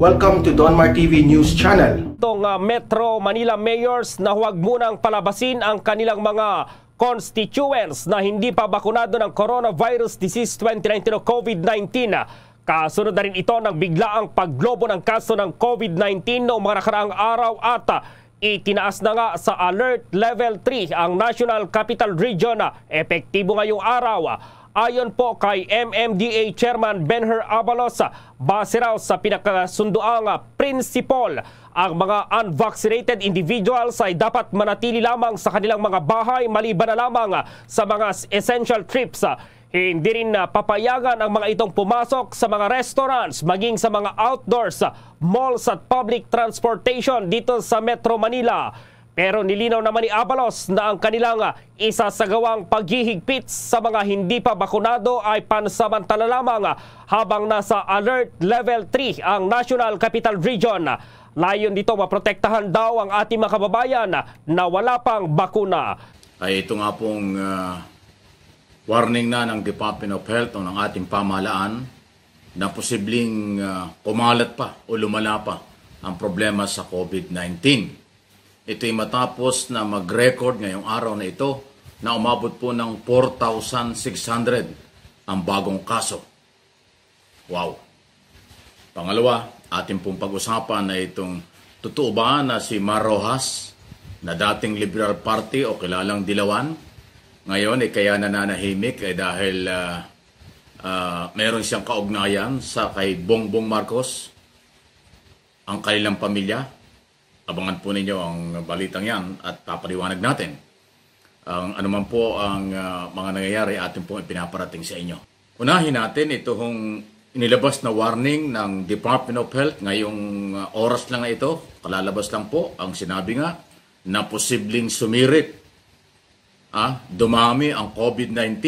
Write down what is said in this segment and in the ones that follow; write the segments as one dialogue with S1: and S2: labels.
S1: Welcome to Donmar TV News Channel.
S2: Itong Metro Manila mayors na huwag munang palabasin ang kanilang mga constituents na hindi pa bakunado ng coronavirus disease 2019 o COVID-19. Kasunod na rin ito ng biglaang paglobo ng kaso ng COVID-19 noong mga nakaraang araw at itinaas na nga sa Alert Level 3 ang National Capital Region. Epektibo ngayong araw. Ayon po kay MMDA Chairman Benher Abalos, base raw sa pinakasunduang prinsipal, ang mga unvaccinated individuals ay dapat manatili lamang sa kanilang mga bahay maliban na lamang sa mga essential trips. Hindi rin papayagan ang mga itong pumasok sa mga restaurants, maging sa mga outdoors, malls at public transportation dito sa Metro Manila. Pero nilinaw naman ni Abalos na ang kanilang isasagawang paghihigpit sa mga hindi pa bakunado ay pansamantala lamang habang nasa Alert Level 3 ang National Capital Region. Layon dito maprotektahan daw ang ating mga kababayan na wala pang bakuna.
S3: Ay ito nga pong warning na ng Department of Health o ng ating pamahalaan na posibleng kumalat pa o lumala pa ang problema sa COVID-19. Ito'y matapos na mag-record ngayong araw na ito na umabot po ng 4,600 ang bagong kaso. Wow! Pangalawa, ating pong pag-usapan na itong totoo ba na si Mar Rojas na dating Liberal Party o kilalang Dilawan, ngayon ay kaya nananahimik dahil meron siyang kaugnayan sa kay Bongbong Marcos, ang kanilang pamilya. Abangan po ninyo ang balitang yan at papaliwanag natin ano man po ang mga nangyayari atin pong ipinaparating sa inyo. Unahin natin itong inilabas na warning ng Department of Health ngayong oras lang na ito. Kalalabas lang po ang sinabi nga na posibleng sumirit, dumami ang COVID-19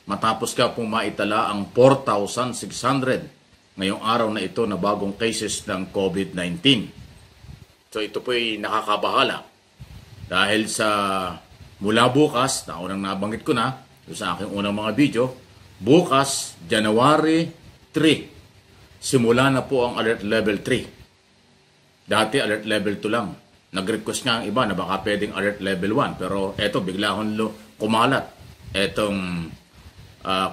S3: matapos ka pong maitala ang 4,600 ngayong araw na ito na bagong cases ng COVID-19. So ito po'y nakakabahala dahil sa mula bukas, na unang nabanggit ko na sa aking unang mga video, bukas, January 3, simula na po ang Alert Level 3. Dati Alert Level 2 lang. Nag-request nga ang iba na baka pwedeng Alert Level 1, pero eto bigla akong kumalat etong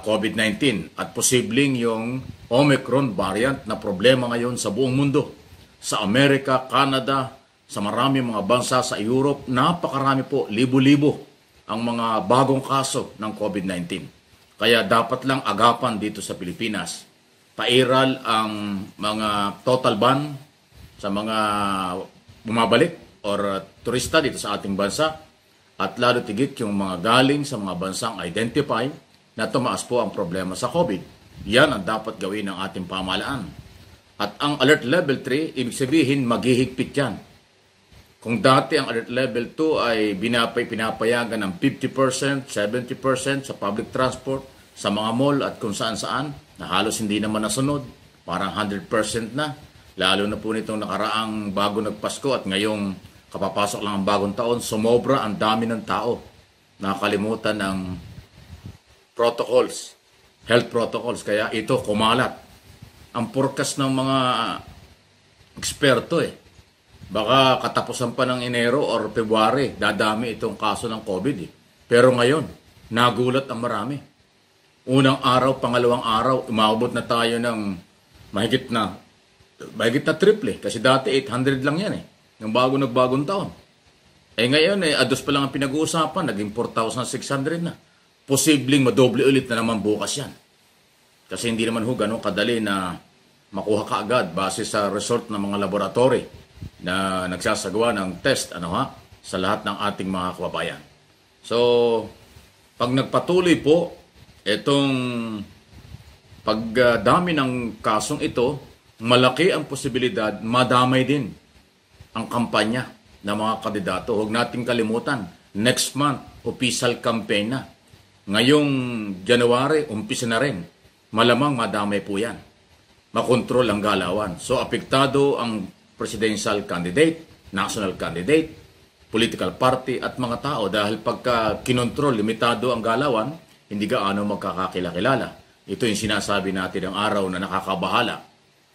S3: COVID-19 at posibleng yung Omicron variant na problema ngayon sa buong mundo. Sa Amerika, Canada, sa maraming mga bansa sa Europe, napakarami po, libo-libo ang mga bagong kaso ng COVID-19. Kaya dapat lang agapan dito sa Pilipinas. Pairal ang mga total ban sa mga bumabalik or turista dito sa ating bansa at lalo tigit yung mga galing sa mga bansang identify na tumaas po ang problema sa COVID. Yan ang dapat gawin ng ating pamahalaan. At ang Alert Level 3, ibig sabihin maghihigpit yan. Kung dati ang Alert Level 2 ay pinapayagan ng 50%, 70% sa public transport, sa mga mall at kung saan-saan, na halos hindi naman nasunod, parang 100% na. Lalo na po nitong nakaraang bago nagpasko at ngayong kapapasok lang ang bagong taon, sumobra ang dami ng tao. Nakalimutan ng protocols, health protocols, kaya ito kumalat. Ang forecast ng mga eksperto baka katapusan pa ng Enero or February, dadami itong kaso ng COVID. Pero ngayon, nagulat ang marami. Unang araw, pangalawang araw, umabot na tayo ng mahigit na triple. Kasi dati 800 lang yan yung nagbagong taon. Ngayon, ados pa lang ang pinag-uusapan, naging 4,600 na. Posibleng madoble ulit na naman bukas yan. Kasi hindi naman ganun kadali na makuha ka agad base sa result ng mga laboratory na nagsasagawa ng test sa lahat ng ating mga kababayan. So, pag nagpatuloy po itong pagdami ng kasong ito, malaki ang posibilidad madamay din ang kampanya ng mga kandidato. Huwag nating kalimutan, next month, official campaign na. Ngayong January, umpisa na rin. Malamang madamay po yan. Makontrol ang galawan. So, apektado ang presidential candidate, national candidate, political party at mga tao dahil pagka kinontrol, limitado ang galawan, hindi gaano magkakakilala. Ito yung sinasabi natin ng araw na nakakabahala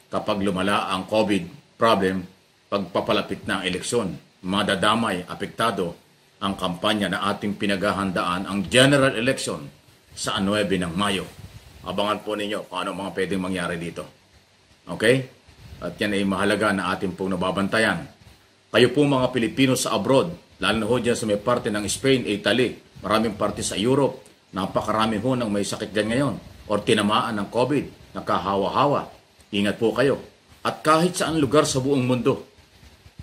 S3: kapag lumala ang COVID problem pagpapalapit na ang eleksyon. Madadamay, apektado ang kampanya na ating pinaghahandaan ang general election sa 9 ng Mayo. Abangan po ninyo kung ano mga pwedeng mangyari dito. Okay? At yan ay mahalaga na ating pong nababantayan. Kayo po mga Pilipino sa abroad, lalo na ho dyan sa may parte ng Spain, Italy, maraming parte sa Europe, napakarami ho ng may sakit dyan ngayon o tinamaan ng COVID, nakahawa-hawa. Ingat po kayo. At kahit saan lugar sa buong mundo,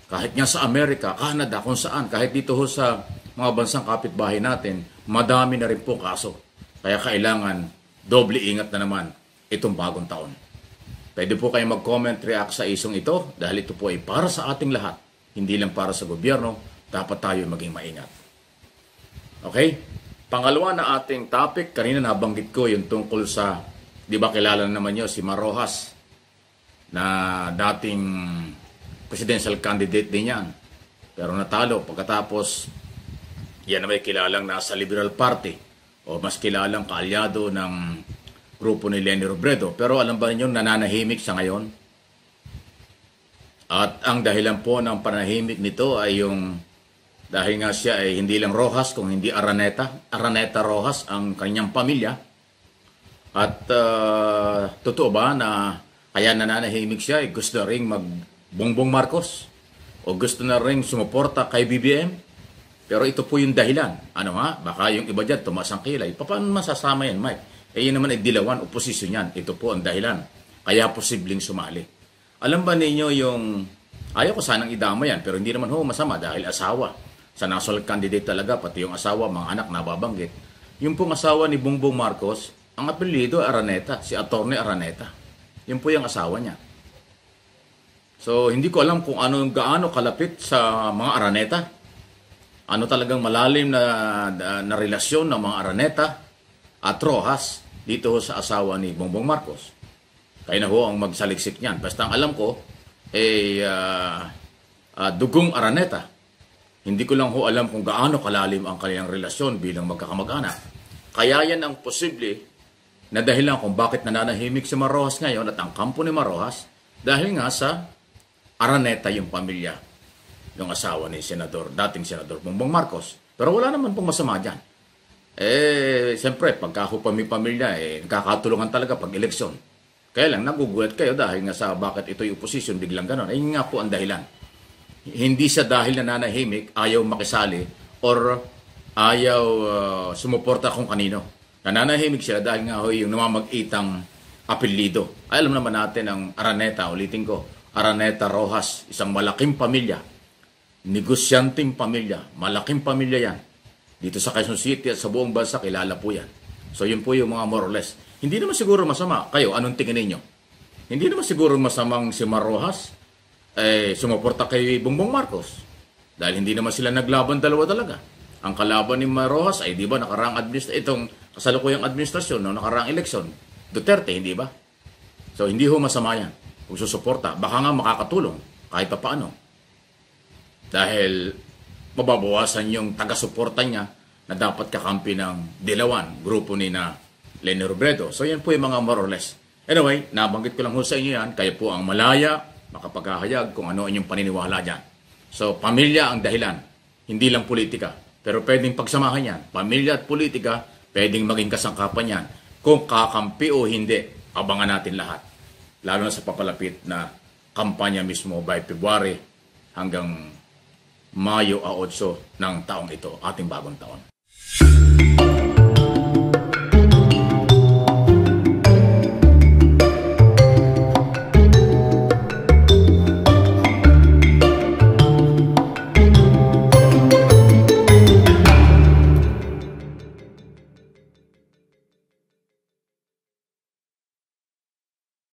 S3: kahit nga sa Amerika, Canada, kung saan, kahit dito ho sa mga bansang kapitbahay natin, madami na rin po kaso. Kaya kailangan doble ingat na naman itong bagong taon. Pwede po kayo mag-comment, react sa isong ito dahil ito po ay para sa ating lahat. Hindi lang para sa gobyerno, dapat tayo maging maingat. Okay? Pangalawa na ating topic, kanina nabanggit ko yung tungkol sa, di ba kilala naman nyo, si Mar Rojas, na dating presidential candidate din yan. Pero natalo pagkatapos, yan naman kilalang nasa Liberal Party o mas kilalang kaalyado ng grupo ni Leni Robredo. Pero alam ba niyo nananahimik siya ngayon? At ang dahilan po ng panahimik nito ay yung dahil nga siya ay hindi lang Rojas kung hindi Araneta. Araneta Rojas ang kanyang pamilya. At totoo ba na kaya nananahimik siya ay gusto ring mag-Bongbong Marcos o gusto na ring sumuporta kay BBM? Pero ito po yung dahilan. Ano nga? Baka yung iba dyan tumaas ang kilay. Paano masasama yan, Mike? Yun naman ay dilawan, oposisyon yan. Ito po ang dahilan. Kaya posibleng sumali. Alam ba ninyo yung, ayaw ko sanang idama yan, pero hindi naman ho masama dahil asawa. Sa national candidate talaga, pati yung asawa, mga anak nababanggit. Yung pong asawa ni Bongbong Marcos, ang apelyido Araneta, si Atty. Araneta. Yun po yung asawa niya. So, hindi ko alam kung gaano kalapit sa mga Araneta. Ano talagang malalim na relasyon ng mga Araneta at Rojas dito sa asawa ni Bongbong Marcos. Kaya na ho ang magsaliksik niyan. Basta ang alam ko, dugong Araneta. Hindi ko lang ho alam kung gaano kalalim ang kanilang relasyon bilang magkakamag-anak. Kaya yan ang posible na dahilan kung bakit nananahimik si Mar Rojas ngayon at ang kampo ni Mar Rojas dahil nga sa Araneta yung pamilya, yung asawa ni dating Senador Bongbong Marcos. Pero wala naman pong masama dyan. Siyempre, pagka ho pamilya, nakakatulungan talaga pag eleksyon. Kaya lang, nagugulat kayo dahil nga sa bakit ito'y opposition, biglang gano'n. Ayun nga po ang dahilan. Hindi siya dahil nananahimik, ayaw makisali, or ayaw sumuporta kung kanino. Nananahimik siya dahil nga ho yung namamag-itang apelyido. Alam naman natin ang Araneta, ulitin ko, Araneta Rojas, isang malaking pamilya, negosyanteng pamilya, malaking pamilya yan. Dito sa Quezon City at sa buong bansa, kilala po yan. So yun po yung mga more or less. Hindi naman siguro masama. Kayo, anong tingin ninyo? Hindi naman siguro masamang si Mar Rojas sumuporta kay Bongbong Marcos. Dahil hindi naman sila naglaban dalawa talaga. Ang kalaban ni Mar Rojas ay di ba nakaraang itong kasalukuyang administrasyon, no, nakaraang eleksyon, Duterte, hindi ba? So hindi ho masama yan. Kung susuporta, baka nga makakatulong kahit pa paano. Dahil mababawasan yung taga-suporta niya na dapat kakampi ng Dilawan, grupo ni na Leni Robredo. So yan po yung mga more or less. Anyway, nabanggit ko lang ho sa inyo yan. Kayo po ang malaya, makapaghahayag kung ano inyong paniniwala dyan. So pamilya ang dahilan, hindi lang politika. Pero pwedeng pagsamahan yan. Pamilya at politika, pwedeng maging kasangkapan yan. Kung kakampi o hindi, abangan natin lahat. Lalo na sa papalapit na kampanya mismo by February hanggang Mayo 8 ng taong ito, ating bagong taon.